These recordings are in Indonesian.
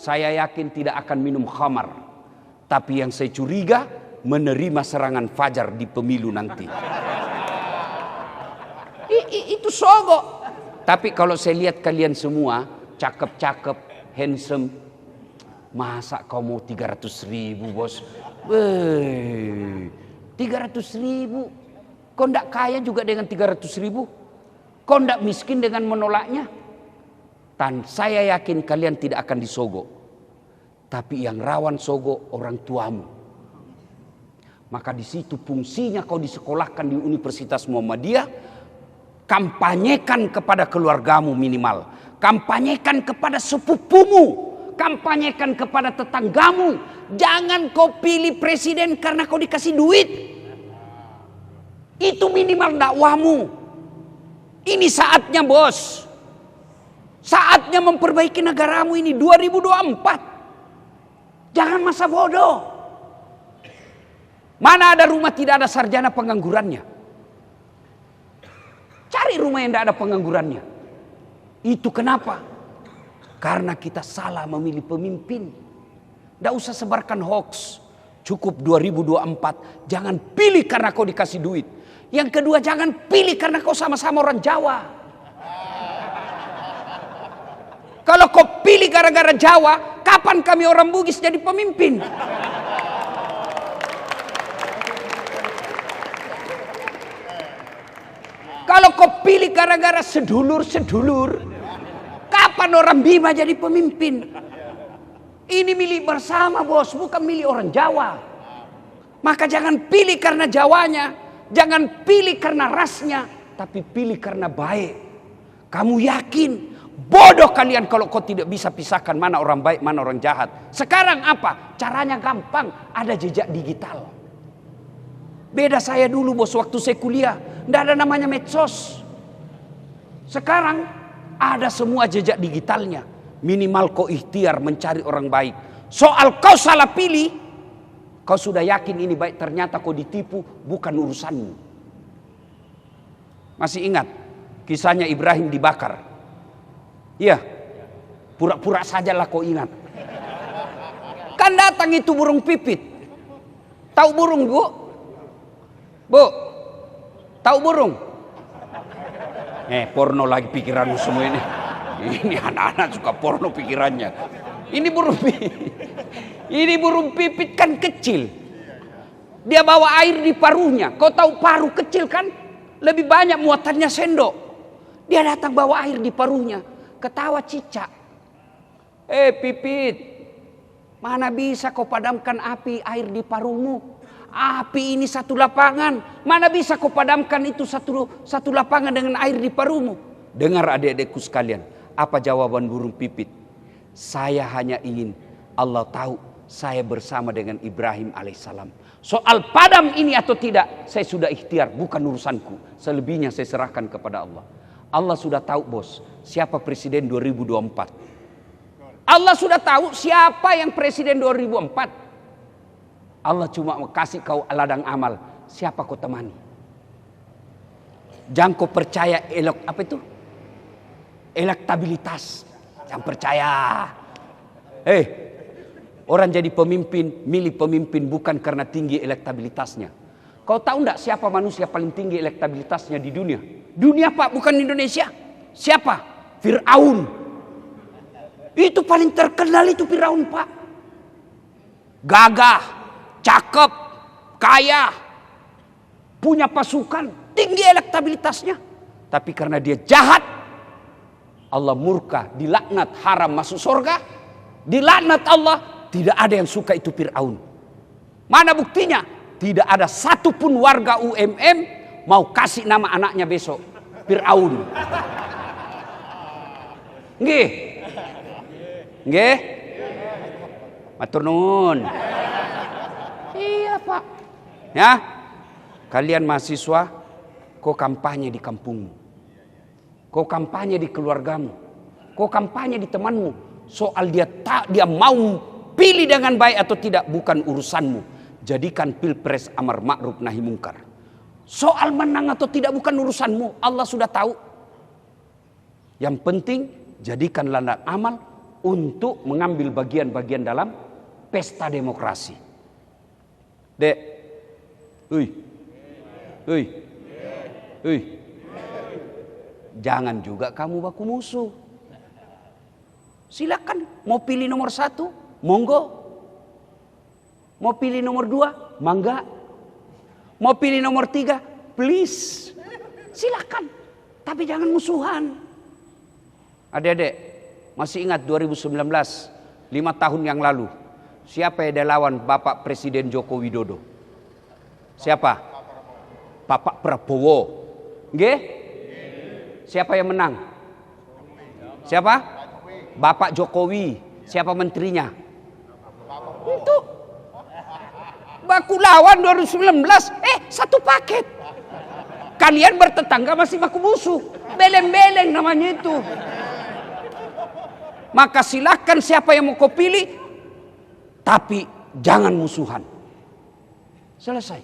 saya yakin tidak akan minum khamar. Tapi yang saya curiga menerima serangan fajar di pemilu nanti. Itu sogok. Tapi kalau saya lihat kalian semua cakep-cakep, handsome, masa kau mau 300.000 bos? 300.000. Kau ndak kaya juga dengan 300.000? Kau ndak miskin dengan menolaknya? Dan saya yakin kalian tidak akan disogok. Tapi yang rawan sogok orang tuamu. Maka di situ fungsinya kau disekolahkan di Universitas Muhammadiyah. Kampanyekan kepada keluargamu minimal. Kampanyekan kepada sepupumu. Kampanyekan kepada tetanggamu. Jangan kau pilih presiden karena kau dikasih duit. Itu minimal dakwahmu. Ini saatnya bos. Saatnya memperbaiki negaramu ini 2024. Jangan masa bodoh. Mana ada rumah tidak ada sarjana penganggurannya? Cari rumah yang tidak ada penganggurannya. Itu kenapa? Karena kita salah memilih pemimpin. Tidak usah sebarkan hoax. Cukup 2024. Jangan pilih karena kau dikasih duit. Yang kedua, jangan pilih karena kau sama-sama orang Jawa. Kalau kau pilih gara-gara Jawa, kapan kami orang Bugis jadi pemimpin? Kalau kau pilih gara-gara sedulur-sedulur, kapan orang Bima jadi pemimpin? Ini milik bersama bos, bukan milik orang Jawa. Maka jangan pilih karena Jawanya, jangan pilih karena rasnya, tapi pilih karena baik. Kamu yakin? Bodoh kalian kalau kau tidak bisa pisahkan mana orang baik, mana orang jahat. Sekarang apa? Caranya gampang, ada jejak digital. Beda saya dulu bos, waktu saya kuliah, tidak ada namanya medsos. Sekarang ada semua jejak digitalnya. Minimal kau ikhtiar mencari orang baik. Soal kau salah pilih, kau sudah yakin ini baik, ternyata kau ditipu, bukan urusanmu. Masih ingat kisahnya Ibrahim dibakar? Iya, pura-pura sajalah kau ingat. Kan datang itu burung pipit. Tahu burung bu? Bu, tahu burung? Porno lagi pikiranmu semua ini. Ini anak-anak suka porno pikirannya. Ini burung pipit kan kecil. Dia bawa air di paruhnya. Kau tahu paruh kecil kan? Lebih banyak muatannya sendok. Dia datang bawa air di paruhnya. Ketawa cicak. Pipit, mana bisa kau padamkan api air di paruhmu? Api ini satu lapangan. Mana bisa kau padamkan itu satu lapangan dengan air di paruhmu? Dengar adik-adikku sekalian. Apa jawaban burung pipit? Saya hanya ingin Allah tahu saya bersama dengan Ibrahim alaihissalam. Soal padam ini atau tidak, saya sudah ikhtiar, bukan urusanku. Selebihnya saya serahkan kepada Allah. Allah sudah tahu bos, siapa presiden 2024. Allah sudah tahu siapa yang presiden 2024. Allah cuma mau kasih kau ladang amal. Siapa kau temani? Jangan kau percaya elektabilitas. Jangan percaya. Orang jadi pemimpin, milih pemimpin bukan karena tinggi elektabilitasnya. Kau tahu enggak siapa manusia paling tinggi elektabilitasnya di dunia? Dunia pak, bukan Indonesia. Siapa? Fir'aun. Itu paling terkenal itu Fir'aun pak. Gagah, cakep, kaya, punya pasukan, tinggi elektabilitasnya. Tapi karena dia jahat, Allah murka, dilaknat, haram masuk surga. Dilaknat Allah, tidak ada yang suka itu Fir'aun. Mana buktinya? Tidak ada satupun warga UMM mau kasih nama anaknya besok Fir'aun. Nggih. Nggih. Matur nuwun. Iya pak. Ya, kalian mahasiswa, kau kampanye di kampungmu, kau kampanye di keluargamu, kau kampanye di temanmu. Soal dia mau pilih dengan baik atau tidak bukan urusanmu. Jadikan pilpres amar ma'ruf nahi mungkar. Soal menang atau tidak bukan urusanmu. Allah sudah tahu. Yang penting jadikan ladang amal untuk mengambil bagian-bagian dalam pesta demokrasi. Dek, jangan juga kamu baku musuh. Silakan, mau pilih nomor 1, monggo. Mau pilih nomor 2, mangga. Mau pilih nomor 3, please. Silakan, tapi jangan musuhan. Adik-adik, masih ingat 2019, 5 tahun yang lalu, siapa yang lawan Bapak Presiden Joko Widodo? Siapa? Bapak Prabowo. Nggih? Siapa yang menang? Siapa? Bapak Jokowi. Siapa menterinya? Itu. Baku lawan 2019. Satu paket. Kalian bertetangga masih baku musuh. Beleng-beleng namanya itu. Maka silakan siapa yang mau kau pilih, tapi jangan musuhan. Selesai.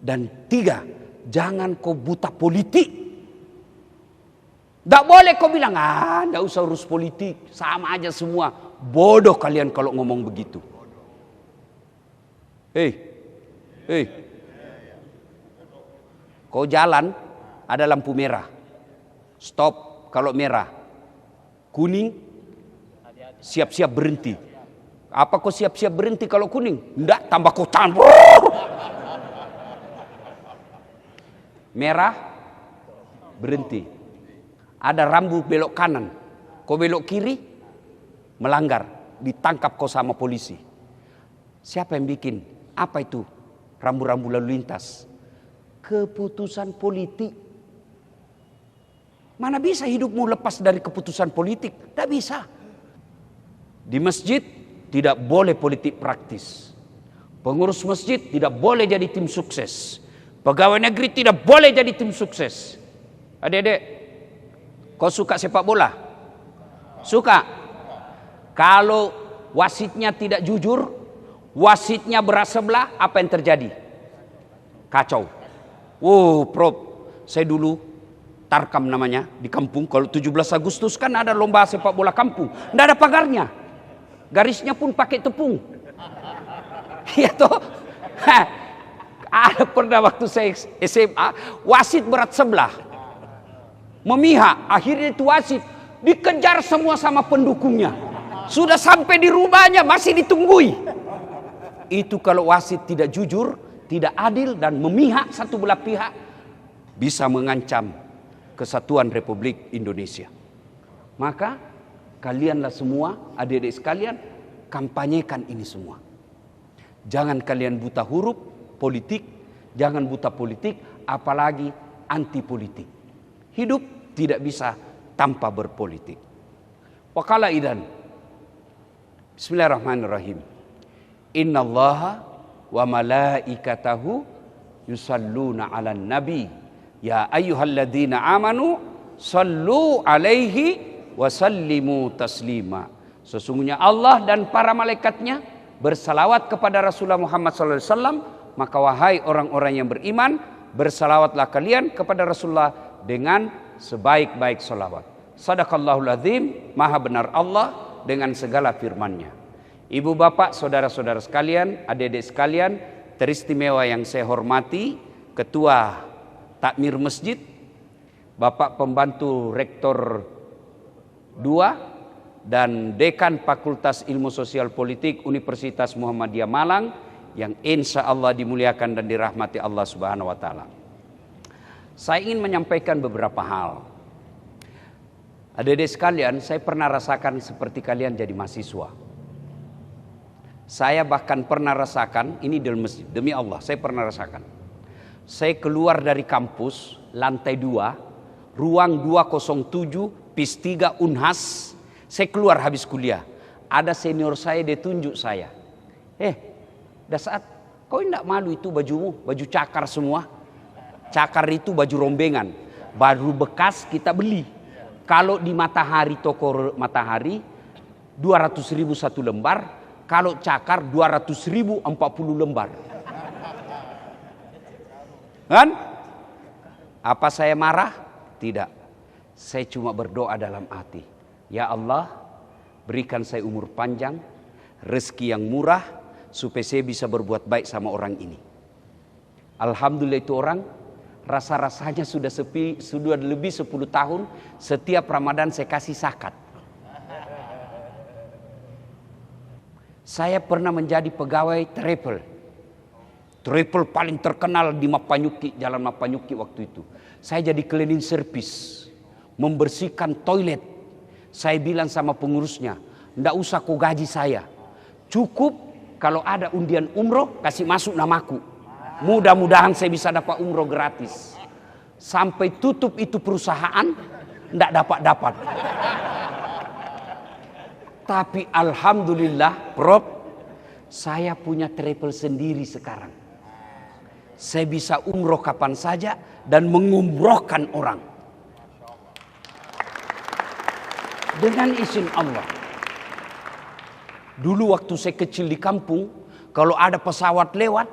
Dan 3, jangan kau buta politik. Tidak boleh kau bilang, tidak usah urus politik, sama aja semua. Bodoh kalian kalau ngomong begitu. Hei, kau jalan, ada lampu merah. Stop kalau merah. Kuning, siap-siap berhenti. Apa kau siap-siap berhenti kalau kuning? Tidak, tambah kau tahan. Merah, berhenti. Ada rambu belok kanan, kau belok kiri, melanggar, ditangkap kau sama polisi. Siapa yang bikin? Apa itu? Rambu-rambu lalu lintas. Keputusan politik. Mana bisa hidupmu lepas dari keputusan politik? Tidak bisa. Di masjid tidak boleh politik praktis. Pengurus masjid tidak boleh jadi tim sukses. Pegawai negeri tidak boleh jadi tim sukses. Adik-adik, kau suka sepak bola? Suka? Kalau wasitnya tidak jujur, wasitnya berat sebelah, apa yang terjadi? Kacau. Prof, saya dulu Tarkam namanya di kampung. Kalau 17 Agustus kan ada lomba sepak bola kampung. Tidak ada pagarnya. Garisnya pun pakai tepung. Iya toh? Ada pernah waktu saya SMA, wasit berat sebelah. Memihak, akhirnya itu wasit dikejar semua sama pendukungnya. Sudah sampai di rumahnya masih ditunggui. Itu kalau wasit tidak jujur, tidak adil dan memihak satu belah pihak, bisa mengancam kesatuan Republik Indonesia. Maka kalianlah semua, adik-adik sekalian, kampanyekan ini semua. Jangan kalian buta huruf politik, jangan buta politik, apalagi anti politik. Hidup tidak bisa tanpa berpolitik. Waqala idan. Bismillahirrahmanirrahim. Innallaha wa malaikatahu yusalluna 'alan nabi. Ya ayyuhalladzina amanu sallu 'alaihi wa sallimu taslima. Sesungguhnya Allah dan para malaikatnya bersalawat kepada Rasulullah Muhammad SAW. Maka wahai orang-orang yang beriman, bersalawatlah kalian kepada Rasulullah dengan sebaik-baik salawat. Sadaqallahul azim, maha benar Allah dengan segala firman-Nya. Ibu bapak, saudara-saudara sekalian, adik-adik sekalian, teristimewa yang saya hormati, Ketua Takmir Masjid, Bapak Pembantu Rektor 2 dan Dekan Fakultas Ilmu Sosial Politik Universitas Muhammadiyah Malang yang insya Allah dimuliakan dan dirahmati Allah Subhanahu wa Ta'ala. Saya ingin menyampaikan beberapa hal. Adik-adik sekalian, saya pernah rasakan seperti kalian jadi mahasiswa. Saya bahkan pernah rasakan, ini dalam masjid, demi Allah, saya pernah rasakan. Saya keluar dari kampus, lantai 2, ruang 207, PIS 3 Unhas. Saya keluar habis kuliah. Ada senior saya, dia tunjuk saya. Dah saat, kau tidak malu itu bajumu, baju cakar semua. Cakar itu baju rombengan, baru bekas kita beli. Kalau di Matahari, toko Matahari 200.000 satu lembar, kalau cakar 200.000 40 lembar. Kan? Apa saya marah? Tidak. Saya cuma berdoa dalam hati. Ya Allah, Berikan saya umur panjang, rezeki yang murah, supaya saya bisa berbuat baik sama orang ini. Alhamdulillah itu orang, rasa-rasanya sudah lebih 10 tahun, setiap Ramadan saya kasih zakat. Saya pernah menjadi pegawai travel. Travel paling terkenal di Mapanyuki, Jalan Mapanyuki waktu itu. Saya jadi cleaning service, membersihkan toilet. Saya bilang sama pengurusnya, ndak usah kau gaji saya. Cukup kalau ada undian umroh, kasih masuk namaku. Mudah-mudahan saya bisa dapat umroh gratis. Sampai tutup itu perusahaan, ndak dapat. Tapi alhamdulillah, Prof, saya punya travel sendiri sekarang. Saya bisa umroh kapan saja dan mengumrohkan orang. Dengan izin Allah. Dulu waktu saya kecil di kampung, kalau ada pesawat lewat,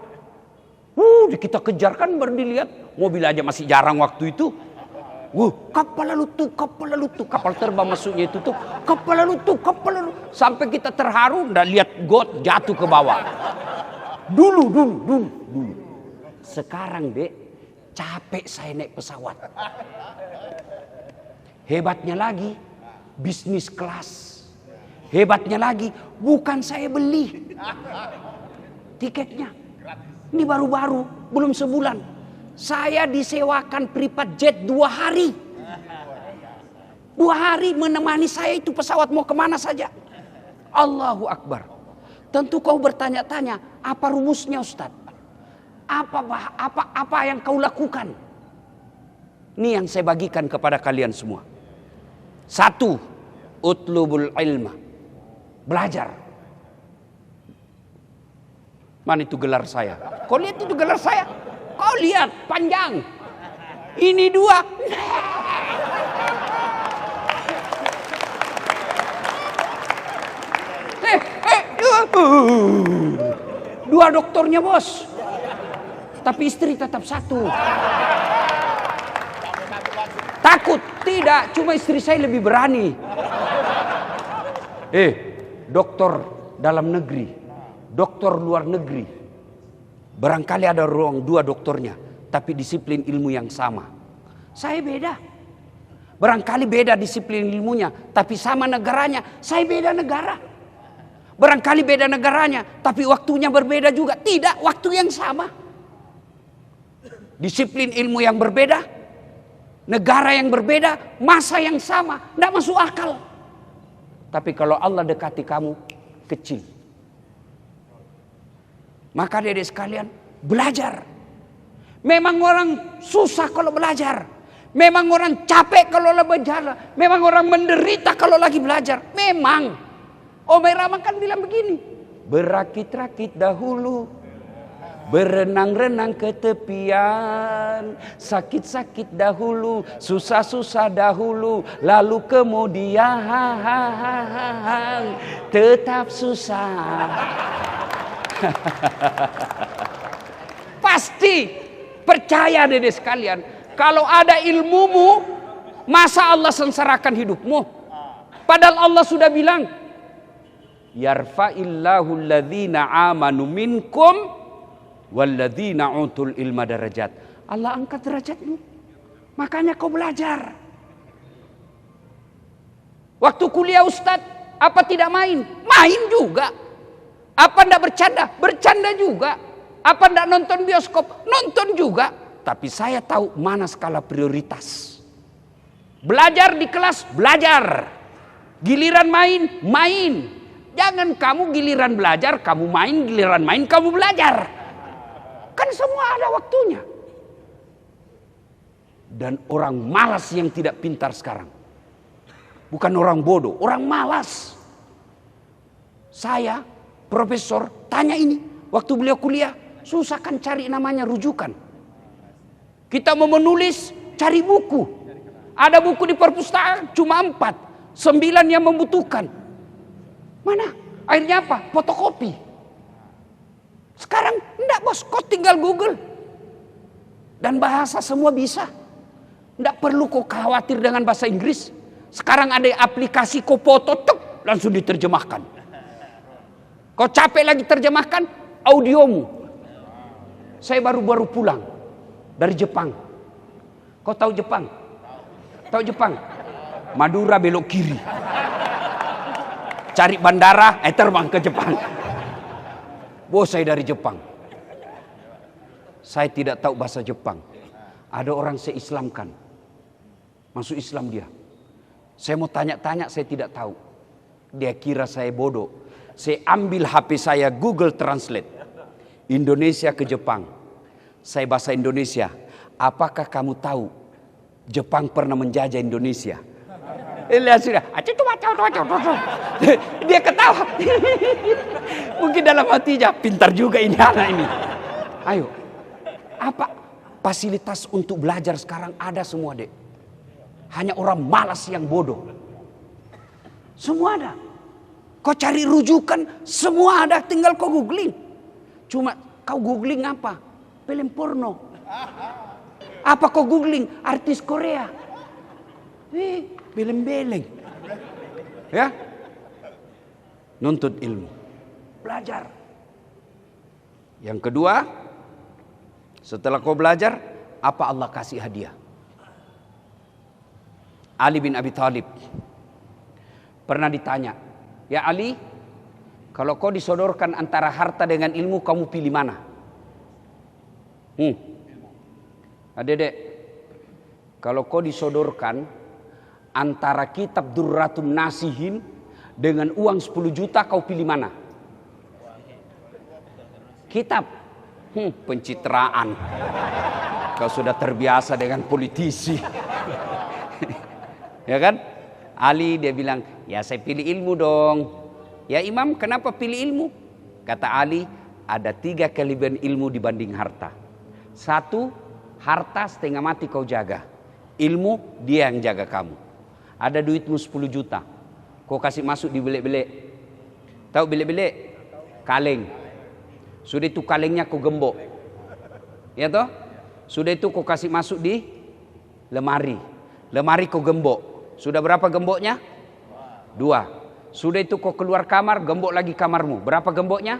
kita kejar kan baru dilihat. Mobil aja masih jarang waktu itu. Kapal lalu tuh, kapal terbang maksudnya itu tuh, kapal lalu tuh. Sampai kita terharu, ndak lihat got jatuh ke bawah. Dulu. Sekarang dek, capek saya naik pesawat. Hebatnya lagi, bisnis kelas. Hebatnya lagi, bukan saya beli tiketnya. Ini baru-baru, belum sebulan. Saya disewakan privat jet 2 hari. 2 hari menemani saya itu pesawat mau kemana saja. Allahu Akbar. Tentu kau bertanya-tanya, apa rumusnya Ustadz? Apa yang kau lakukan? Ini yang saya bagikan kepada kalian semua. 1, utlubul ilma. Belajar. Mana itu gelar saya? Kau lihat itu gelar saya? Kau lihat panjang. Ini 2. Dua doktornya bos. Tapi istri tetap 1. Takut? Tidak, cuma istri saya lebih berani. Dokter dalam negeri, dokter luar negeri. Barangkali ada ruang 2 dokternya, tapi disiplin ilmu yang sama. Saya beda. Barangkali beda disiplin ilmunya, tapi sama negaranya. Saya beda negara. Barangkali beda negaranya, tapi waktunya berbeda juga. Tidak, waktu yang sama. Disiplin ilmu yang berbeda, negara yang berbeda, masa yang sama. Tidak masuk akal. Tapi kalau Allah dekati kamu, kecil. Maka adik sekalian, belajar. Memang orang susah kalau belajar. Memang orang capek kalau lagi belajar. Memang orang menderita kalau lagi belajar. Memang. Omai Rama kan bilang begini. Berakit-rakit dahulu. Berenang-renang ke tepian, sakit-sakit dahulu, susah-susah dahulu, lalu kemudian tetap susah. Pasti percaya deh sekalian, kalau ada ilmumu, masa Allah sengsarakan hidupmu? Padahal Allah sudah bilang, yarfa'illahu alladhina amanu minkum walladzina utul ilma darajat. Allah angkat derajatmu. Makanya kau belajar. Waktu kuliah Ustadz, apa tidak main? Main juga. Apa enggak bercanda? Bercanda juga. Apa enggak nonton bioskop? Nonton juga. Tapi saya tahu mana skala prioritas. Belajar di kelas, belajar. Giliran main, main. Jangan kamu giliran belajar, kamu main, giliran main, kamu belajar. Kan semua ada waktunya. Dan orang malas yang tidak pintar sekarang. Bukan orang bodoh, orang malas. Saya, profesor, tanya ini. Waktu beliau kuliah, susah kan cari namanya rujukan. Kita mau menulis, cari buku. Ada buku di perpustakaan, cuma 4. 9 yang membutuhkan. Mana? Akhirnya apa? Fotokopi. Sekarang enggak bos, kau tinggal Google. Dan bahasa semua bisa. Enggak perlu kau khawatir dengan bahasa Inggris. Sekarang ada aplikasi kau foto, tuk, langsung diterjemahkan. Kau capek lagi terjemahkan, audiomu. Saya baru pulang dari Jepang. Kau tahu Jepang? Tahu Jepang? Madura belok kiri. Cari bandara, terbang ke Jepang. Bos saya dari Jepang. Saya tidak tahu bahasa Jepang. Ada orang saya Islamkan. Masuk Islam dia. Saya mau tanya-tanya, saya tidak tahu. Dia kira saya bodoh. Saya ambil HP saya, Google Translate. Indonesia ke Jepang. Saya bahasa Indonesia. Apakah kamu tahu Jepang pernah menjajah Indonesia? Lihat sudah. Dia ketawa. Mungkin dalam hatinya, pintar juga ini anak ini. Ayo. Apa fasilitas untuk belajar sekarang ada semua, Dek. Hanya orang malas yang bodoh. Semua ada. Kau cari rujukan, semua ada. Tinggal kau googling. Cuma kau googling apa? Film porno. Apa kau googling? Artis Korea. Film beleng. Ya. Nuntut ilmu. Belajar. Yang kedua, setelah kau belajar, apa Allah kasih hadiah? Ali bin Abi Thalib pernah ditanya, ya Ali, kalau kau disodorkan antara harta dengan ilmu, kamu pilih mana? Adek, kalau kau disodorkan antara kitab Durratun Nasihin dengan uang 10 juta, kau pilih mana? Kitab. Pencitraan. Kau sudah terbiasa dengan politisi. Ya kan? Ali dia bilang, ya saya pilih ilmu dong. Ya Imam, kenapa pilih ilmu? Kata Ali, ada 3 kelebihan ilmu dibanding harta. 1, harta setengah mati kau jaga. Ilmu dia yang jaga kamu. Ada duitmu 10 juta. Kau kasih masuk di belik-belik. Tahu belik-belik? Kaleng. Sudah itu kalengnya kau gembok. Ya toh? Sudah itu kau kasih masuk di lemari. Lemari kau gembok. Sudah berapa gemboknya? 2. Sudah itu kau keluar kamar, gembok lagi kamarmu. Berapa gemboknya?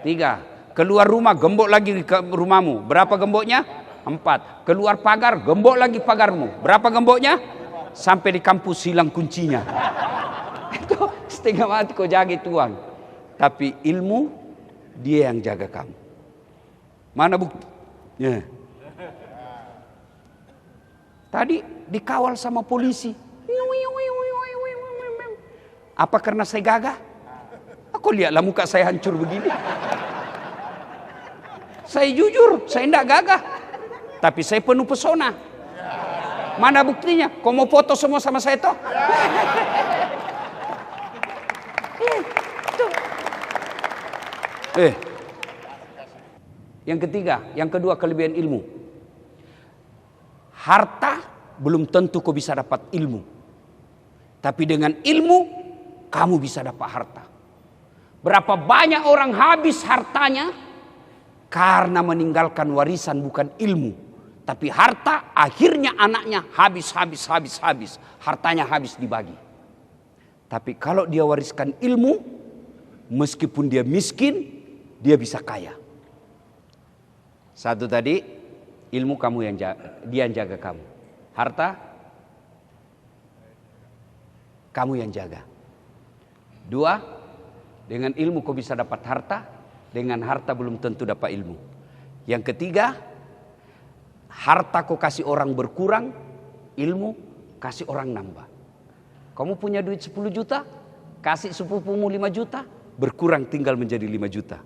3. Keluar rumah, gembok lagi ke rumahmu. Berapa gemboknya? 4. Keluar pagar, gembok lagi pagarmu. Berapa gemboknya? Sampai di kampus hilang kuncinya. Itu setengah mati kau jaga tuan. Tapi ilmu, dia yang jaga kamu. Mana bukti? Ya. Tadi dikawal sama polisi. Apa karena saya gagah? Aku lihatlah muka saya hancur begini. Saya jujur, saya tidak gagah. Tapi saya penuh pesona. Mana buktinya? Kau mau foto semua sama saya toh? Yang ketiga, yang kedua kelebihan ilmu. Harta belum tentu kau bisa dapat ilmu. Tapi dengan ilmu kamu bisa dapat harta. Berapa banyak orang habis hartanya karena meninggalkan warisan bukan ilmu. Tapi harta akhirnya anaknya habis. Hartanya habis dibagi. Tapi kalau dia wariskan ilmu, meskipun dia miskin, dia bisa kaya. Satu tadi, ilmu kamu yang jaga, dia yang jaga kamu. Harta, kamu yang jaga. 2, dengan ilmu kau bisa dapat harta, dengan harta belum tentu dapat ilmu. Yang ketiga, harta kau kasih orang berkurang, ilmu kasih orang nambah. Kamu punya duit 10 juta, kasih sepupumu 5 juta, berkurang tinggal menjadi 5 juta.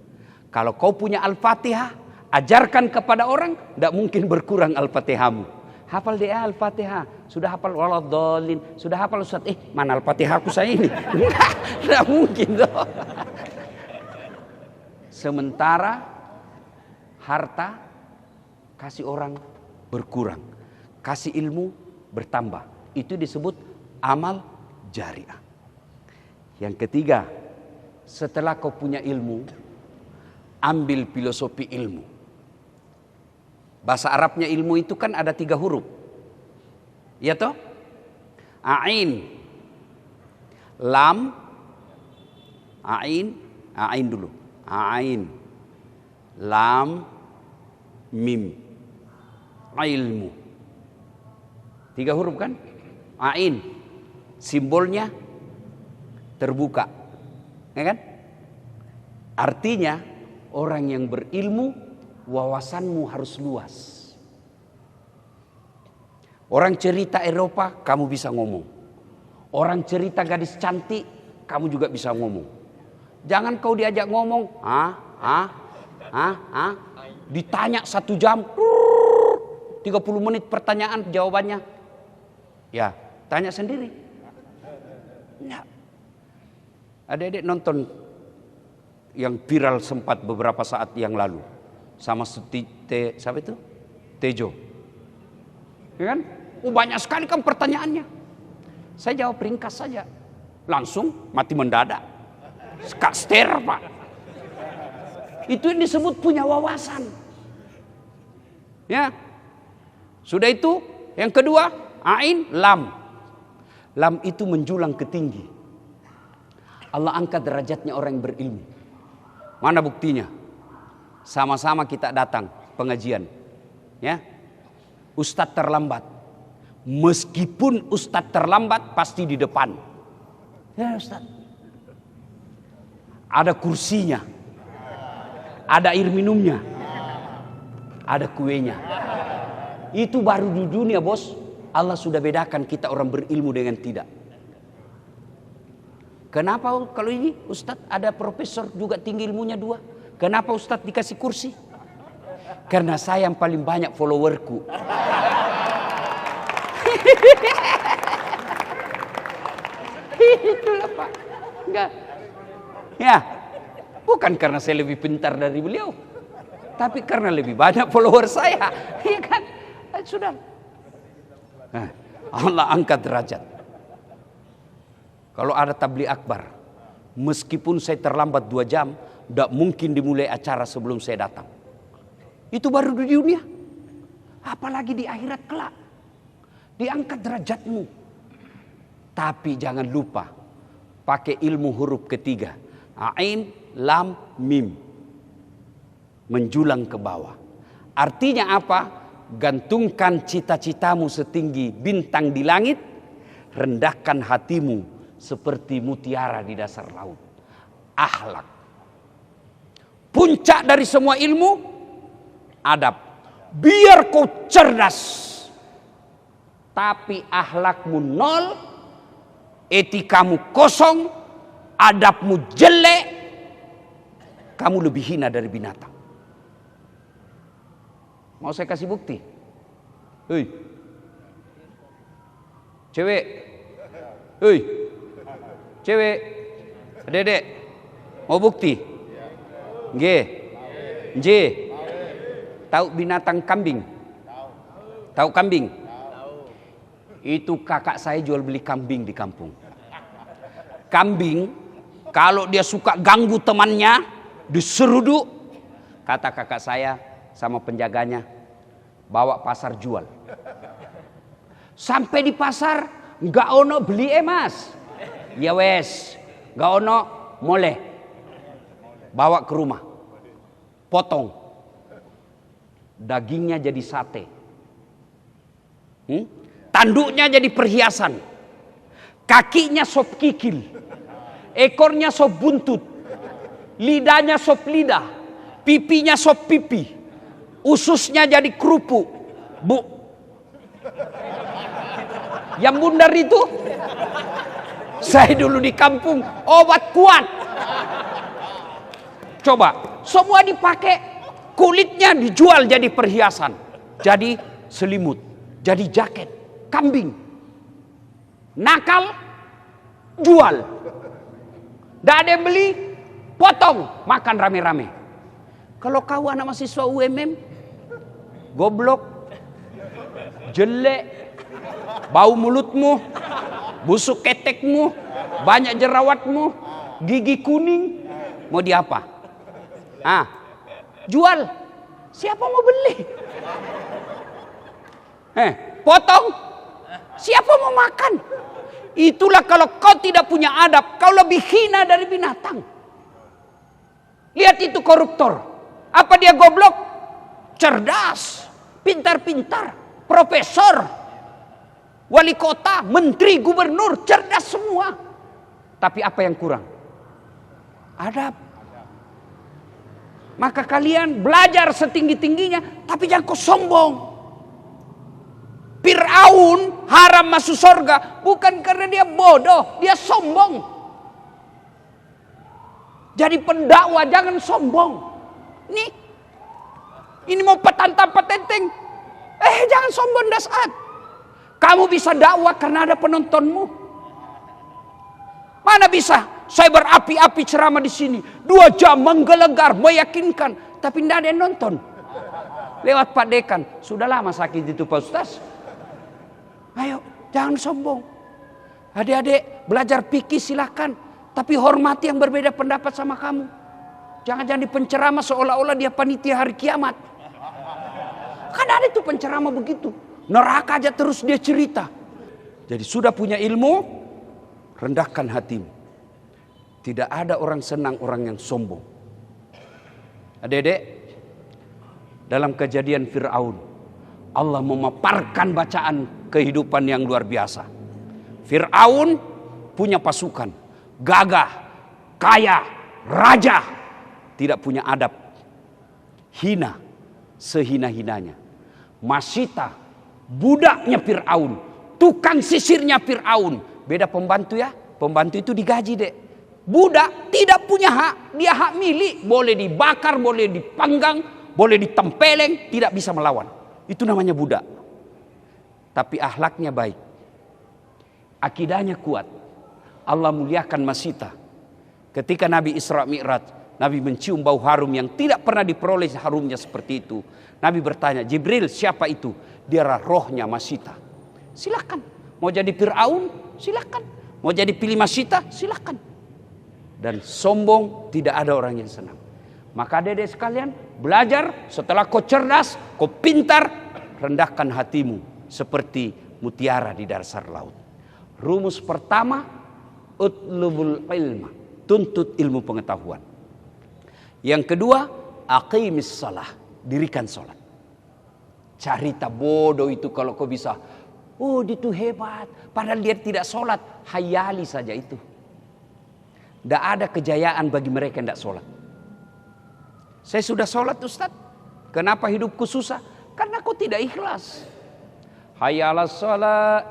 Kalau kau punya Al-Fatihah, ajarkan kepada orang, tidak mungkin berkurang Al-Fatihahmu. Hafal dia Al-Fatihah, sudah hafal waladhdallin, sudah hafal Ustaz, mana Al-Fatihahku saya ini? Tidak mungkin loh. Sementara harta kasih orang berkurang, kasih ilmu bertambah. Itu disebut amal jariah. Yang ketiga, setelah kau punya ilmu, ambil filosofi ilmu. Bahasa Arabnya ilmu itu kan ada 3 huruf. Ya toh? Ain, lam, Ain dulu. Ain, lam, mim. Ilmu. 3 huruf kan? Ain. Simbolnya terbuka. Ya kan? Artinya orang yang berilmu, wawasanmu harus luas. Orang cerita Eropa, kamu bisa ngomong. Orang cerita gadis cantik, kamu juga bisa ngomong. Jangan kau diajak ngomong, ditanya 1 jam, 30 menit pertanyaan jawabannya. Ya, tanya sendiri. Ya. Adik-adik nonton yang viral sempat beberapa saat yang lalu sama siapa itu? Tejo. Ya kan? Banyak sekali kan pertanyaannya. Saya jawab ringkas saja. Langsung mati mendadak. Skakster, Pak. Itu yang disebut punya wawasan. Ya. Sudah itu, yang kedua, ain, lam. Lam itu menjulang ke tinggi. Allah angkat derajatnya orang yang berilmu. Mana buktinya? Sama-sama kita datang pengajian. Ya. Ustadz terlambat. Meskipun Ustadz terlambat pasti di depan. Ya Ustadz. Ada kursinya. Ada air minumnya. Ada kuenya. Itu baru di dunia, bos. Allah sudah bedakan kita orang berilmu dengan tidak. Kenapa kalau ini Ustadz ada profesor juga tinggi ilmunya 2. Kenapa Ustadz dikasih kursi? Karena saya yang paling banyak followerku. Itulah Pak. Enggak. Ya. Bukan karena saya lebih pintar dari beliau. Tapi karena lebih banyak follower saya. Iya kan? Sudah. Nah, Allah angkat derajat. Kalau ada tabligh akbar, meskipun saya terlambat 2 jam, tidak mungkin dimulai acara sebelum saya datang. Itu baru di dunia. Apalagi di akhirat kelak. Diangkat derajatmu. Tapi jangan lupa, pakai ilmu huruf ketiga. Ain, lam, mim. Menjulang ke bawah. Artinya apa? Gantungkan cita-citamu setinggi bintang di langit. Rendahkan hatimu seperti mutiara di dasar laut. Akhlak. Puncak dari semua ilmu, adab. Biar kau cerdas, tapi akhlakmu nol, etikamu kosong, adabmu jelek, kamu lebih hina dari binatang. Mau saya kasih bukti? Hei, cewek, hei, cewek, dedek, mau bukti? J, tahu binatang kambing? Tahu kambing? Itu kakak saya jual beli kambing di kampung. Kambing, kalau dia suka ganggu temannya, diseruduk, kata kakak saya sama penjaganya, bawa pasar jual. Sampai di pasar, nggak ono beli mas. Ya wes, nggak ono boleh. Bawa ke rumah, potong, dagingnya jadi sate, tanduknya jadi perhiasan, kakinya sop kikil, ekornya sop buntut, lidahnya sop lidah, pipinya sop pipi, ususnya jadi kerupuk. Bu, yang bundar itu saya dulu di kampung obat kuat. Coba, semua dipakai, kulitnya dijual jadi perhiasan, jadi selimut, jadi jaket, kambing. Nakal, jual. Tidak ada yang beli, potong, makan rame-rame. Kalau kau anak mahasiswa UMM, goblok, jelek, bau mulutmu, busuk ketekmu, banyak jerawatmu, gigi kuning, mau diapa? Jual. Siapa mau beli? Potong. Siapa mau makan? Itulah kalau kau tidak punya adab, kau lebih hina dari binatang. Lihat itu koruptor. Apa dia goblok? Cerdas, pintar-pintar, profesor, wali kota, menteri, gubernur, cerdas semua. Tapi apa yang kurang? Adab. Maka kalian belajar setinggi-tingginya, tapi jangan kau sombong. Fir'aun haram masuk surga bukan karena dia bodoh, dia sombong. Jadi pendakwa jangan sombong. Ini mau petantang-petenteng. Jangan sombong dasar. Kamu bisa dakwah karena ada penontonmu. Mana bisa? Saya berapi-api ceramah di sini 2 jam menggelegar, meyakinkan, tapi tidak ada yang nonton. Lewat Pak Dekan, sudah lama sakit itu Pak Ustaz. Ayo, jangan sombong. Adik-adik belajar fikih silakan, tapi hormati yang berbeda pendapat sama kamu. Jangan jadi penceramah seolah-olah dia panitia hari kiamat. Kan ada itu penceramah begitu, neraka aja terus dia cerita. Jadi sudah punya ilmu, rendahkan hatimu. Tidak ada orang senang orang yang sombong. Adik-adik, dalam kejadian Fir'aun, Allah memaparkan bacaan kehidupan yang luar biasa. Fir'aun punya pasukan, gagah, kaya, raja, tidak punya adab, hina, sehina-hinanya. Masita, budaknya Fir'aun, tukang sisirnya Fir'aun. Beda pembantu ya, pembantu itu digaji dek. Budak tidak punya hak, dia hak milik, boleh dibakar, boleh dipanggang, boleh ditempeleng, tidak bisa melawan. Itu namanya budak. Tapi akhlaknya baik, akidahnya kuat. Allah muliakan Masita. Ketika Nabi Isra Mi'raj, Nabi mencium bau harum yang tidak pernah diperoleh harumnya seperti itu. Nabi bertanya, Jibril siapa itu? Dia rohnya Masita. Silakan. Mau jadi Fir'aun? Silakan. Mau jadi pilih Masita? Silakan. Dan sombong tidak ada orang yang senang. Maka adik-adik sekalian, belajar setelah kau cerdas, kau pintar, rendahkan hatimu seperti mutiara di dasar laut. Rumus pertama, utlubul ilma, tuntut ilmu pengetahuan. Yang kedua, aqimis salah, dirikan salat. Cerita bodoh itu kalau kau bisa, oh itu hebat, padahal dia tidak salat, hayali saja itu. Tidak ada kejayaan bagi mereka yang tidak sholat. Saya sudah sholat Ustaz. Kenapa hidupku susah? Karena aku tidak ikhlas. Hayya 'alas shalah,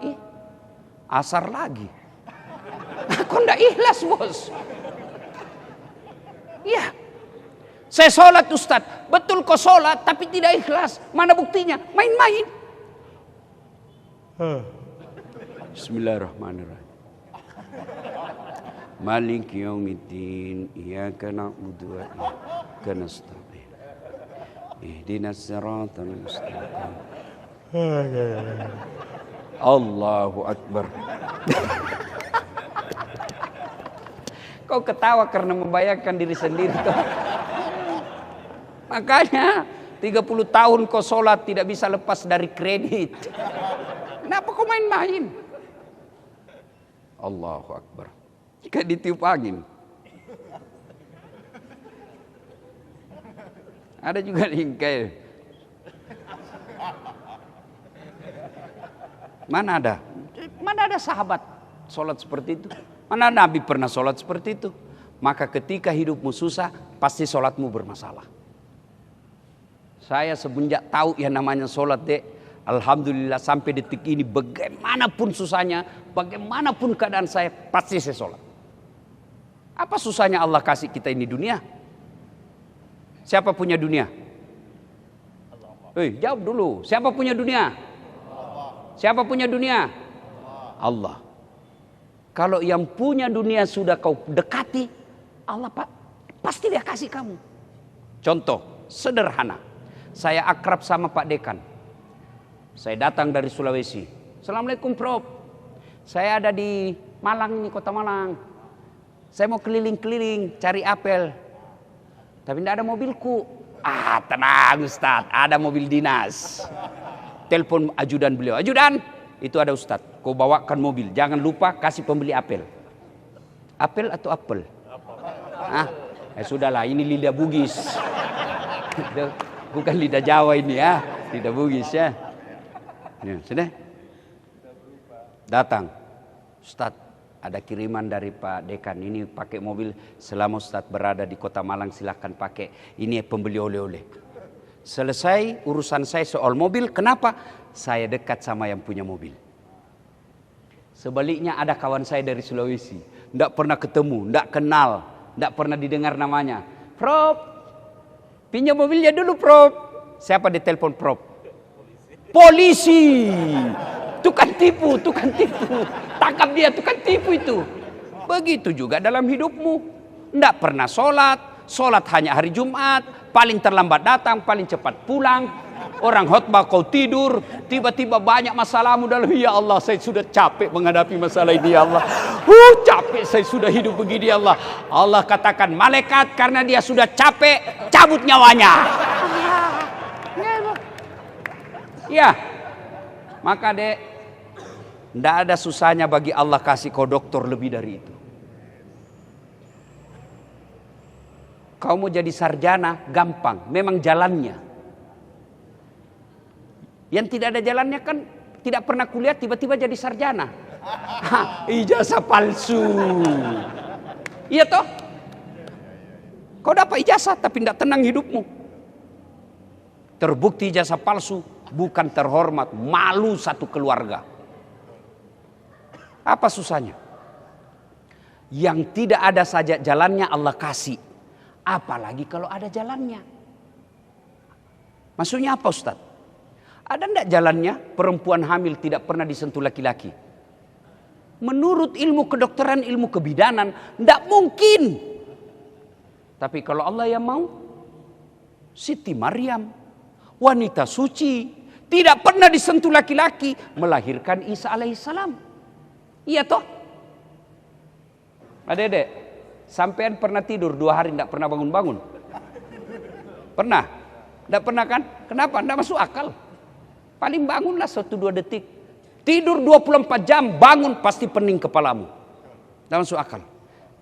asar lagi. Aku tidak ikhlas bos. Iya. Saya sholat Ustaz. Betul kau sholat tapi tidak ikhlas. Mana buktinya? Main-main. Bismillahirrahmanirrahim. Malik yaumiddin, iyyaka na'budu wa iyyaka nasta'in. Ihdinas siratal mustaqim. Allahu akbar. Kau ketawa karena membayangkan diri sendiri toh. Makanya 30 tahun kau sholat tidak bisa lepas dari kredit. Kenapa kau main-main? Allahu akbar. Kayak ditiup angin. Ada juga ringkai. Mana ada? Mana ada sahabat sholat seperti itu? Mana Nabi pernah sholat seperti itu? Maka ketika hidupmu susah, pasti sholatmu bermasalah. Saya semenjak tahu yang namanya sholat dek, alhamdulillah sampai detik ini bagaimanapun susahnya, bagaimanapun keadaan saya, pasti saya sholat. Apa susahnya Allah kasih kita ini dunia? Siapa punya dunia? Jawab dulu. Siapa punya dunia? Siapa punya dunia? Allah. Kalau yang punya dunia sudah kau dekati, Allah pasti dia kasih kamu. Contoh sederhana. Saya akrab sama Pak Dekan. Saya datang dari Sulawesi. Assalamualaikum Prof. Saya ada di Malang ini, kota Malang. Saya mau keliling-keliling cari apel. Tapi tidak ada mobilku. Tenang Ustaz, ada mobil dinas. Telepon ajudan beliau. Ajudan, itu ada Ustaz. Kau bawakan mobil. Jangan lupa kasih pembeli apel. Apel atau apel? Sudahlah, ini lidah Bugis. Bukan lidah Jawa ini ya, lidah Bugis ya. Sudah? Datang, Ustadz, ada kiriman dari Pak Dekan. Ini pakai mobil, selama Ustadz berada di Kota Malang silahkan pakai. Ini pembeli oleh-oleh. Selesai urusan saya soal mobil. Kenapa? Saya dekat sama yang punya mobil. Sebaliknya ada kawan saya dari Sulawesi, tidak pernah ketemu, tidak kenal, tidak pernah didengar namanya. Prof, pinjam mobilnya dulu Prof. Siapa ditelepon Prof? Polisi. Tukang tipu, tukang tipu. Tangkap dia, tukang tipu itu. Begitu juga dalam hidupmu. Tidak pernah sholat, sholat hanya hari Jumat, paling terlambat datang, paling cepat pulang. Orang khotbah kau tidur, tiba-tiba banyak masalahmu dalam. Ya Allah, saya sudah capek menghadapi masalah ini ya Allah. Capek saya sudah hidup begini ya Allah. Allah katakan, malaikat karena dia sudah capek, cabut nyawanya. Ya, maka dek, tidak ada susahnya bagi Allah kasih kau doktor lebih dari itu. Kau mau jadi sarjana, gampang. Memang jalannya. Yang tidak ada jalannya kan tidak pernah kuliah tiba-tiba jadi sarjana. Ijazah palsu. Iya toh? Kau dapat ijazah tapi tidak tenang hidupmu. Terbukti ijazah palsu, bukan terhormat, malu satu keluarga. Apa susahnya? Yang tidak ada saja jalannya Allah kasih. Apalagi kalau ada jalannya. Maksudnya apa Ustaz? Ada enggak jalannya perempuan hamil tidak pernah disentuh laki-laki? Menurut ilmu kedokteran, ilmu kebidanan, enggak mungkin. Tapi kalau Allah yang mau, Siti Maryam, wanita suci, tidak pernah disentuh laki-laki, melahirkan Isa alaihissalam. Iya toh? Adek-adek, sampean pernah tidur 2 hari tidak pernah bangun-bangun? Pernah? Tidak pernah kan? Kenapa? Tidak masuk akal. Paling bangunlah 1-2 detik. Tidur 24 jam, bangun pasti pening kepalamu. Tidak masuk akal.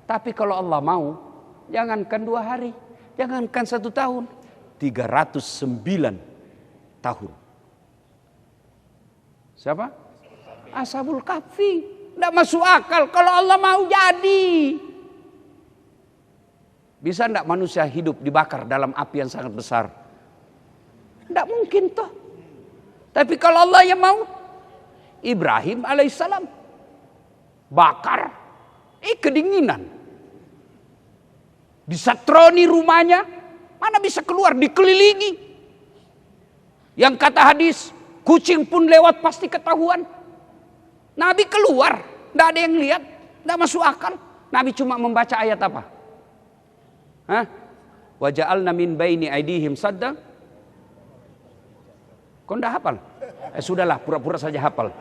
Tapi kalau Allah mau, jangankan 2 hari, jangankan 1 tahun, 309 tahun. Siapa? Ashabul Kahfi. Tidak masuk akal. Kalau Allah mau jadi. Bisa tidak manusia hidup dibakar dalam api yang sangat besar? Tidak mungkin toh. Tapi kalau Allah yang mau, Ibrahim alaihissalam bakar, kedinginan. Disatroni rumahnya, mana bisa keluar, dikelilingi. Yang kata hadis, kucing pun lewat pasti ketahuan. Nabi keluar, tidak ada yang lihat, tidak masuk akal. Nabi cuma membaca ayat apa? Wa ja'alna min baini aidihim sadda. Kau tidak hafal? Sudahlah, pura-pura saja hafal.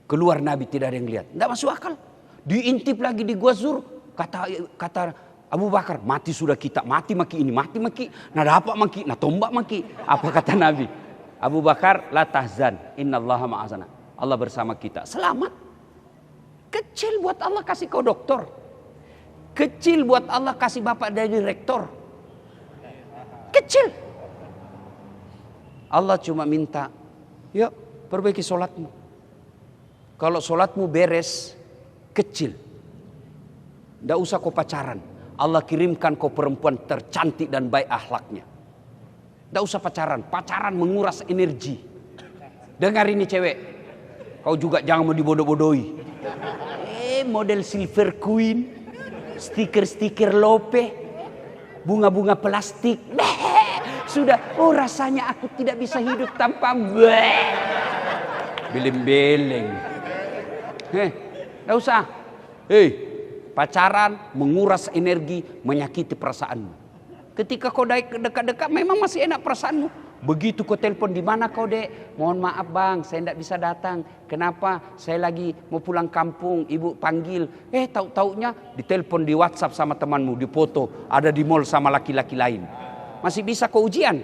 Keluar Nabi tidak ada yang lihat, tidak masuk akal. Diintip lagi di Gua Zur, kata Abu Bakar, mati sudah kita, mati maki ini, mati maki, nah dapat maki, nah tombak maki. Apa kata Nabi? Abu Bakar, la tahzan, innallaha ma'azana. Allah bersama kita, selamat. Kecil buat Allah kasih kau doktor. Kecil buat Allah kasih bapak dari rektor. Kecil. Allah cuma minta, yuk perbaiki sholatmu. Kalau sholatmu beres, kecil. Tidak usah kau pacaran. Allah kirimkan kau perempuan tercantik dan baik akhlaknya. Tidak usah pacaran. Pacaran menguras energi. Dengar ini cewek. Kau juga jangan mau dibodoh-bodohi. Model Silver Queen. Stiker-stiker lope. Bunga-bunga plastik. Sudah, rasanya aku tidak bisa hidup tanpa beleng-beleng. Tidak usah. Pacaran menguras energi, menyakiti perasaanmu. Ketika kau dekat-dekat, memang masih enak perasaanmu. Begitu kau telepon, di mana kau dek? Mohon maaf bang, saya tidak bisa datang. Kenapa? Saya lagi mau pulang kampung, ibu panggil. Tahu-taunya ditelepon di WhatsApp sama temanmu, di foto, ada di mall sama laki-laki lain. Masih bisa kau ujian?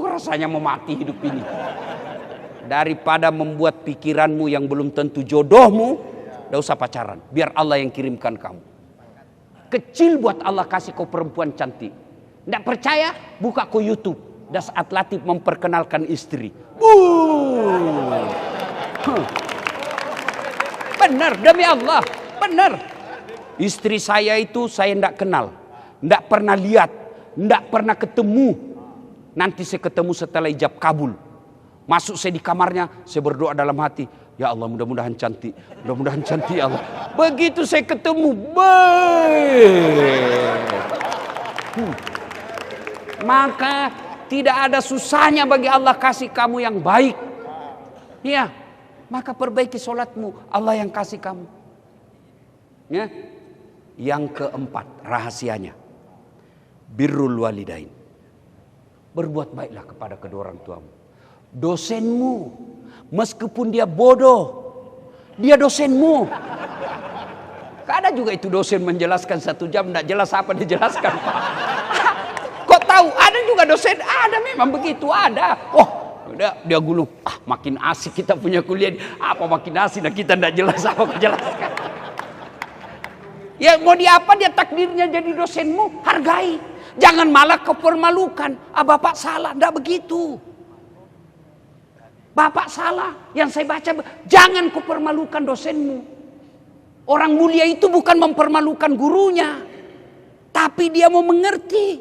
Rasanya mau mati hidup ini. Daripada membuat pikiranmu yang belum tentu jodohmu, Tidak usah pacaran. Biar Allah yang kirimkan kamu. Kecil buat Allah kasih kau perempuan cantik. Tidak percaya? Buka kau YouTube. Das Atlatif memperkenalkan istri. Benar, demi Allah. Benar. Istri saya itu saya tidak kenal. Tidak pernah lihat. Tidak pernah ketemu. Nanti saya ketemu setelah ijab kabul. Masuk saya di kamarnya. Saya berdoa dalam hati. Ya Allah, mudah-mudahan cantik. Mudah-mudahan cantik ya Allah. Begitu saya ketemu. Maka tidak ada susahnya bagi Allah kasih kamu yang baik. Ya, maka perbaiki sholatmu. Allah yang kasih kamu. Ya. Yang keempat, rahasianya. Birrul walidain. Berbuat baiklah kepada kedua orang tuamu. Dosenmu, meskipun dia bodoh, dia dosenmu. Ada juga itu dosen menjelaskan 1 jam, tidak jelas apa dijelaskan. Kok tahu? Ada juga dosen, ada memang begitu, ada. Oh, udah dia gulung. Makin asik kita punya kuliah. Apa makin asik dan kita tidak jelas apa kejelaskan. Ya mau di apa dia takdirnya jadi dosenmu, hargai. Jangan malah kau permalukan. Bapak salah, tidak begitu. Bapak salah, yang saya baca, jangan kau permalukan dosenmu. Orang mulia itu bukan mempermalukan gurunya, tapi dia mau mengerti.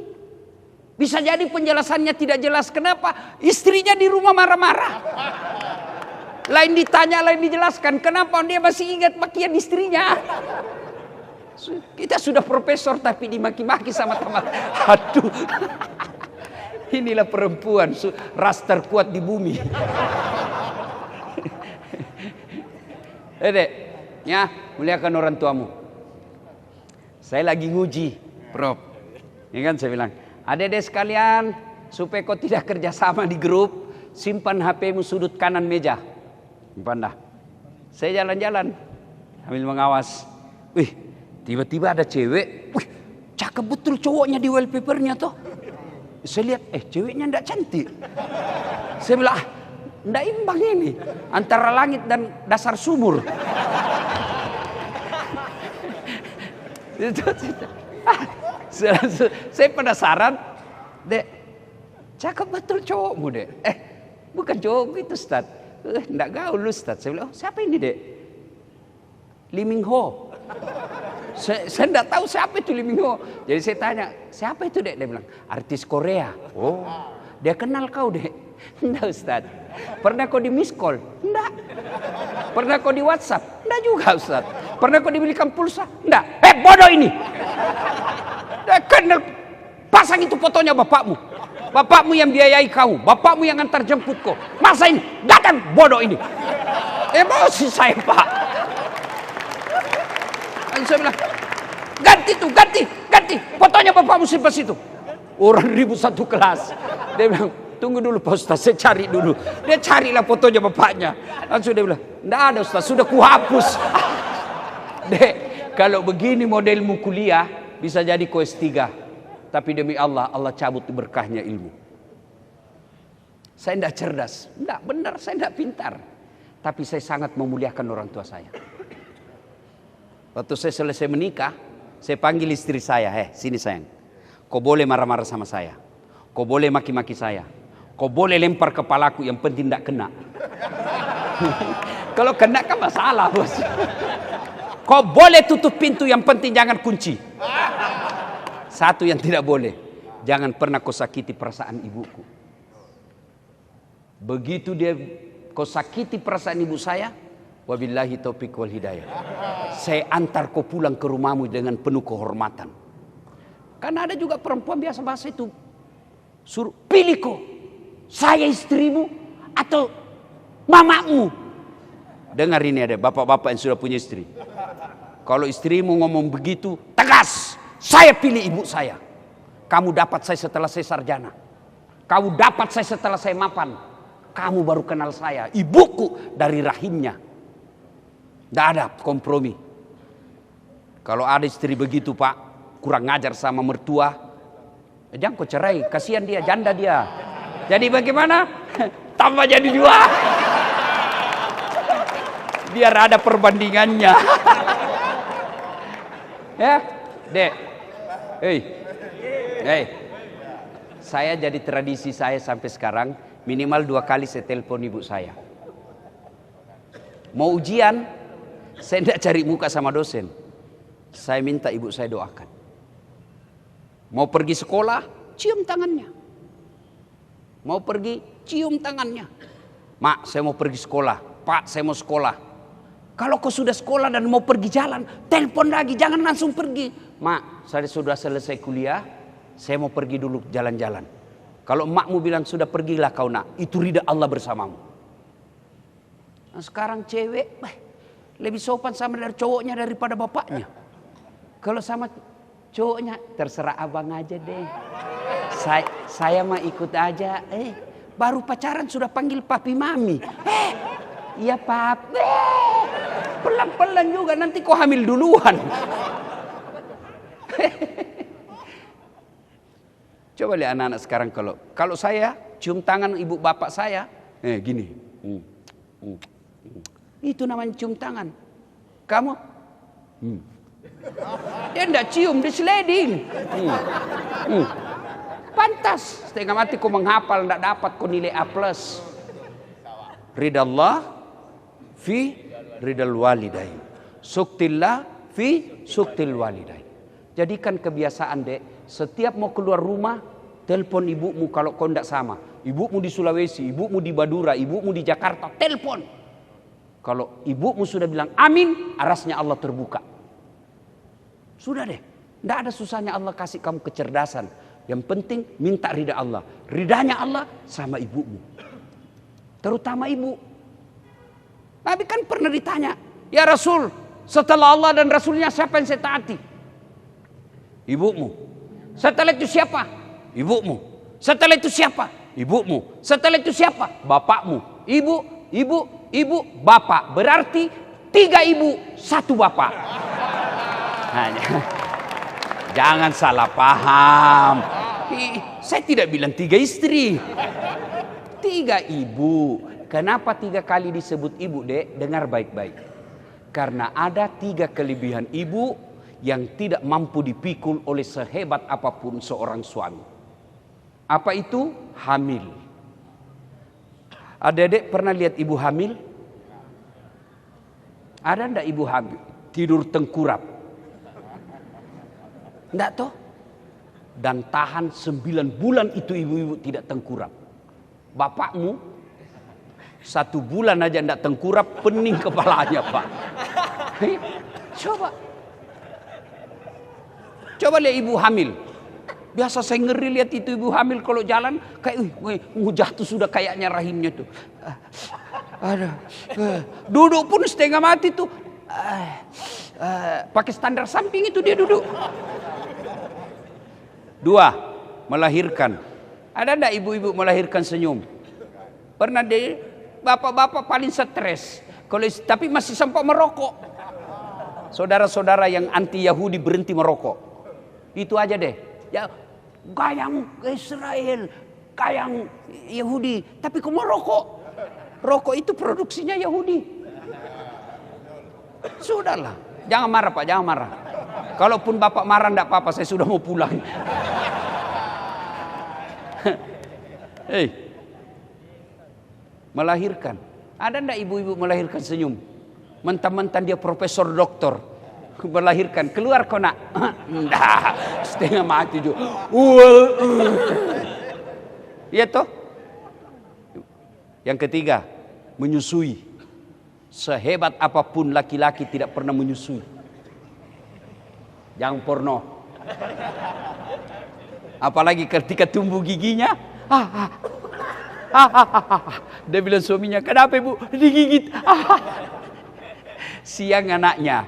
Bisa jadi penjelasannya tidak jelas. Kenapa? Istrinya di rumah marah-marah. Lain ditanya, lain dijelaskan. Kenapa dia masih ingat makian istrinya? Kita sudah profesor tapi dimaki-maki sama teman. Aduh. Inilah perempuan ras terkuat di bumi. Dek, ya, muliakan orang tuamu. Saya lagi nguji, Prof. Ini kan saya bilang, adik-adik sekalian, supaya kau tidak kerjasama di grup, simpan HP-mu sudut kanan meja. Simpan dah. Saya jalan-jalan sambil mengawas. Wih, tiba-tiba ada cewek. Wih, cakep betul cowoknya di wallpapernya toh. Saya lihat, ceweknya enggak cantik. Saya bilang, enggak imbang ini antara langit dan dasar sumur. Saya penasaran, Dek, cakep betul cowokmu, Dek. Bukan cowok itu, Ustaz. Enggak gaul, Ustaz. Saya bilang, siapa ini, Dek? Lee Min Ho. Saya enggak tahu siapa itu Lee Min Ho. Jadi saya tanya, siapa itu, Dek? Dia bilang, artis Korea. Oh, dia kenal kau, Dek? Enggak, Ustaz. Pernah kau di miss call? Enggak. Pernah kau di WhatsApp? Enggak juga, Ustaz. Pernah kau dibelikan pulsa? Enggak. Bodoh ini. Karena pasang itu fotonya bapakmu. Bapakmu yang biayai kau. Bapakmu yang antar jemput kau. Masa ini? Datang bodoh ini. Emosi saya, Pak. Dan saya bilang, ganti tuh, ganti. Fotonya bapakmu simpan situ. Orang ribut satu kelas. Dia bilang, tunggu dulu Pak Ustaz, saya cari dulu. Dia carilah fotonya bapaknya. Langsung dia bilang, enggak ada Ustaz, sudah kuhapus. Dek, kalau begini modelmu kuliah, bisa jadi kau S3. Tapi demi Allah, Allah cabut berkahnya ilmu. Saya tidak cerdas. Tidak benar, saya tidak pintar. Tapi saya sangat memuliakan orang tua saya. Waktu saya selesai menikah, saya panggil istri saya. Sini sayang. Kau boleh marah-marah sama saya. Kau boleh maki-maki saya. Kau boleh lempar kepalaku, yang penting tidak kena. Kalau kena kan masalah, bos. Kau boleh tutup pintu, yang penting jangan kunci. Satu yang tidak boleh, jangan pernah kau sakiti perasaan ibuku. Begitu dia kau sakiti perasaan ibu saya, wabillahi taufiq wal hidayah. Saya antar kau pulang ke rumahmu dengan penuh kehormatan. Karena ada juga perempuan biasa-biasa itu suruh pilih kau, saya istrimu atau mamamu. Dengar ini, ada bapak-bapak yang sudah punya istri. Kalau istrimu ngomong begitu, tegas. Saya pilih ibu saya. Kamu dapat saya setelah saya sarjana. Kamu dapat saya setelah saya mapan. Kamu baru kenal saya. Ibuku dari rahimnya. Tidak ada kompromi. Kalau ada istri begitu, Pak, kurang ngajar sama mertua, jangan kau cerai. Kasihan dia, janda dia. Jadi bagaimana? Tambah jadi 2. Biar ada perbandingannya. Ya, Dek. Hei. Saya jadi tradisi saya sampai sekarang minimal 2 kali saya telepon ibu saya. Mau ujian, saya tidak cari muka sama dosen. Saya minta ibu saya doakan. Mau pergi sekolah, cium tangannya. Mau pergi, cium tangannya. Mak, saya mau pergi sekolah. Pak, saya mau sekolah. Kalau kau sudah sekolah dan mau pergi jalan, telepon lagi, jangan langsung pergi. Mak, saya sudah selesai kuliah, saya mau pergi dulu jalan-jalan. Kalau emakmu bilang sudah pergilah kau nak, itu ridha Allah bersamamu. Nah, sekarang cewek lebih sopan sama dari cowoknya daripada bapaknya. Kalau sama cowoknya terserah abang aja deh. Saya mah ikut aja. Baru pacaran sudah panggil papi mami. Iya papi. Pelan-pelan juga nanti kau hamil duluan. Coba lihat anak-anak sekarang kalau saya cium tangan ibu bapak saya, gini. Itu namanya cium tangan. Kamu? Dia enggak cium, dia sliding. Pantas, setengah mati kau menghafal enggak dapat kau nilai A+. Ridallah fi ridal walidain. Suktillah fi suktil walidain. Jadikan kebiasaan, Dek, setiap mau keluar rumah, telepon ibumu kalau kau enggak sama. Ibumu di Sulawesi, ibumu di Madura, ibumu di Jakarta, telepon. Kalau ibumu sudah bilang amin, arasnya Allah terbuka. Sudah deh, enggak ada susahnya Allah kasih kamu kecerdasan. Yang penting minta ridha Allah. Ridhanya Allah sama ibumu. Terutama ibu. Nabi kan pernah ditanya, ya Rasul, setelah Allah dan Rasulnya siapa yang saya taati? Ibumu. Setelah itu siapa? Ibumu. Setelah itu siapa? Ibumu. Setelah itu siapa? Bapakmu. Ibu, bapak. Berarti 3 ibu, 1 bapak. Jangan salah paham. Saya tidak bilang 3 istri. 3 ibu. Kenapa 3 kali disebut ibu, Dek? Dengar baik-baik. Karena ada 3 kelebihan ibu yang tidak mampu dipikul oleh sehebat apapun seorang suami. Apa itu? Hamil. Adik-adik pernah lihat ibu hamil? Ada enggak ibu hamil? Tidur tengkurap. Enggak toh? Dan tahan 9 bulan itu ibu-ibu tidak tengkurap. Bapakmu 1 bulan aja enggak tengkurap, pening kepalanya, Pak. Coba lihat ibu hamil. Biasa saya ngeri lihat itu ibu hamil kalau jalan kayak mau jatuh sudah kayaknya rahimnya tuh. Duduk pun setengah mati tuh. Pakai standar samping itu dia duduk. 2, melahirkan. Ada enggak ibu-ibu melahirkan senyum? Pernah deh, bapak-bapak paling stres. Tapi masih sempat merokok. Saudara-saudara yang anti Yahudi berhenti merokok. Itu aja deh. Ya, gayang Israel, gayang Yahudi. Tapi kok merokok? Rokok itu produksinya Yahudi. Sudahlah. Jangan marah, Pak, jangan marah. Kalaupun bapak marah enggak apa-apa, saya sudah mau pulang. Melahirkan. Ada enggak ibu-ibu melahirkan senyum? Mentang-mentang dia profesor doktor. Melahirkan, keluar kau nak. Enggak, setengah mati juga. Iya toh? Yang ketiga, menyusui. Sehebat apapun laki-laki tidak pernah menyusui. Jangan porno. Apalagi ketika tumbuh giginya. Dia bilang suaminya, kenapa ibu digigit? Siang anaknya,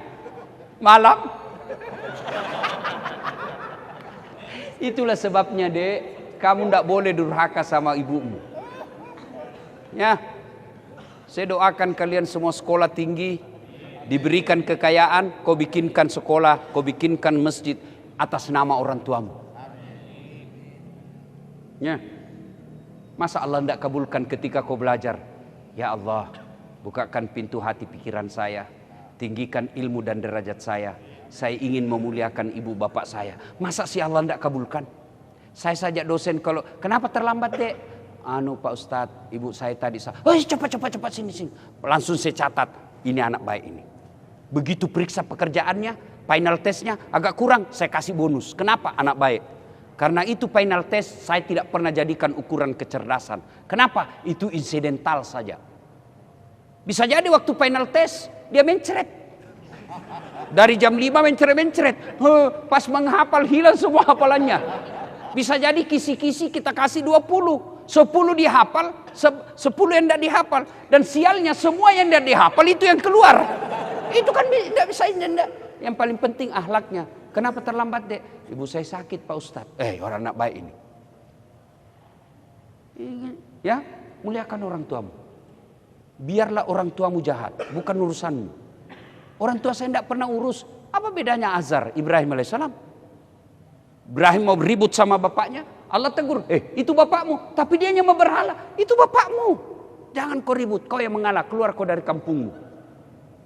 malam. Itulah sebabnya, Dek, kamu tidak boleh durhaka sama ibumu. Ya, saya doakan kalian semua sekolah tinggi, diberikan kekayaan, kau bikinkan sekolah, kau bikinkan masjid atas nama orang tuamu. Ya, masa Allah tidak kabulkan ketika kau belajar? Ya Allah, bukakan pintu hati pikiran saya, tinggikan ilmu dan derajat saya, saya ingin memuliakan ibu bapak saya. Masa si Allah tidak kabulkan? Saya saja dosen, kalau kenapa terlambat dek? Anu Pak Ustadz, ibu saya tadi, cepat sini. Langsung saya catat, ini anak baik ini. Begitu periksa pekerjaannya, final testnya agak kurang, saya kasih bonus. Kenapa? Anak baik. Karena itu final test saya tidak pernah jadikan ukuran kecerdasan. Kenapa? Itu insidental saja. Bisa jadi waktu final test dia mencret. Dari jam 5 mencret. Pas menghafal hilang semua hafalannya. Bisa jadi kisi-kisi kita kasih 20. 10 dihafal, 10 yang tidak dihafal. Dan sialnya semua yang tidak dihafal itu yang keluar. Itu kan tidak bisa. Yang paling penting akhlaknya. Kenapa terlambat dek? Ibu saya sakit Pak Ustadz. Orang anak baik ini. Ya, muliakan orang tuamu. Biarlah orang tuamu jahat, bukan urusanmu. Orang tua saya tidak pernah urus. Apa bedanya Azar, Ibrahim alaihissalam? Ibrahim mau ribut sama bapaknya, Allah tegur, itu bapakmu, tapi dia yang mau berhala, itu bapakmu. Jangan kau ribut, kau yang mengalah, keluar kau dari kampungmu.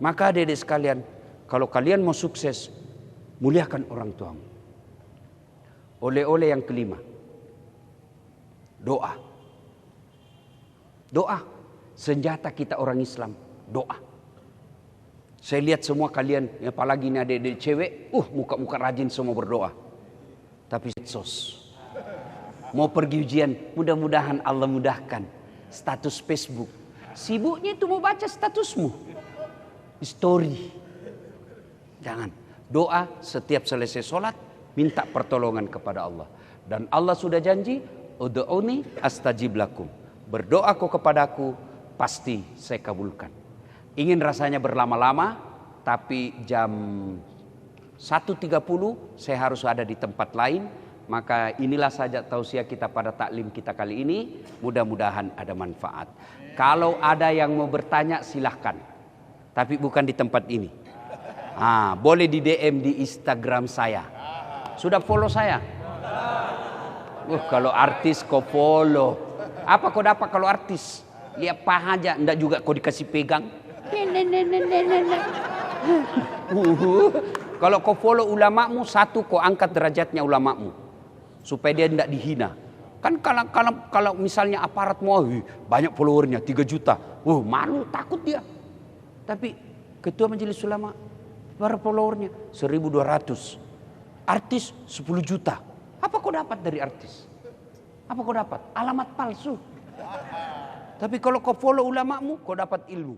Maka adik-adik sekalian, kalau kalian mau sukses, muliakan orang tuamu. Oleh-oleh yang kelima, doa. Doa, senjata kita orang Islam, doa. Saya lihat semua kalian, apalagi ini adik-adik cewek, muka-muka rajin semua berdoa. Tapi medsos. Mau pergi ujian, mudah-mudahan Allah mudahkan. Status Facebook. Sibuknya itu mau baca statusmu. Story. Jangan. Doa setiap selesai sholat, minta pertolongan kepada Allah. Dan Allah sudah janji, ud'uni astajib lakum. Berdoa kau kepadaku, pasti saya kabulkan. Ingin rasanya berlama-lama, tapi jam 1.30 saya harus ada di tempat lain. Maka inilah saja tausiah kita pada taklim kita kali ini. Mudah-mudahan ada manfaat. Kalau ada yang mau bertanya silahkan. Tapi bukan di tempat ini. Boleh di DM di Instagram saya. Sudah follow saya? Kalau artis kau follow. Apa kau dapat kalau artis? Lihat paha aja, enggak juga kau dikasih pegang. Kalau kau follow ulamamu, satu kau angkat derajatnya ulamamu. Supaya dia tidak dihina. Kan kalau misalnya aparat mau banyak followernya 3 juta. Malu, takut dia. Tapi ketua majelis ulama berapa followernya? 1.200. Artis 10 juta. Apa kau dapat dari artis? Apa kau dapat? Alamat palsu. Tapi kalau kau follow ulamamu, kau dapat ilmu.